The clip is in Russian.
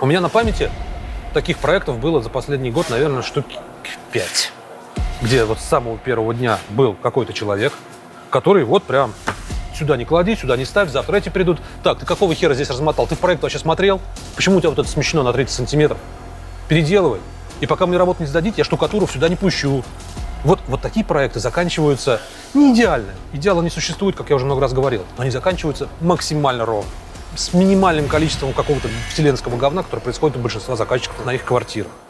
У меня на памяти таких проектов было за последний год, наверное, штуки 5. Где вот с самого первого дня был какой-то человек, который вот прям сюда не клади, сюда не ставь, завтра эти придут. Так, ты какого хера здесь размотал? Ты в проект вообще смотрел? Почему у тебя вот это смещено на 30 сантиметров? Переделывай. И пока мне работу не сдадите, я штукатуру сюда не пущу. Вот такие проекты заканчиваются не идеально. Идеала не существует, как я уже много раз говорил. Но они заканчиваются максимально ровно. С минимальным количеством какого-то вселенского говна, которое происходит у большинства заказчиков на их квартирах.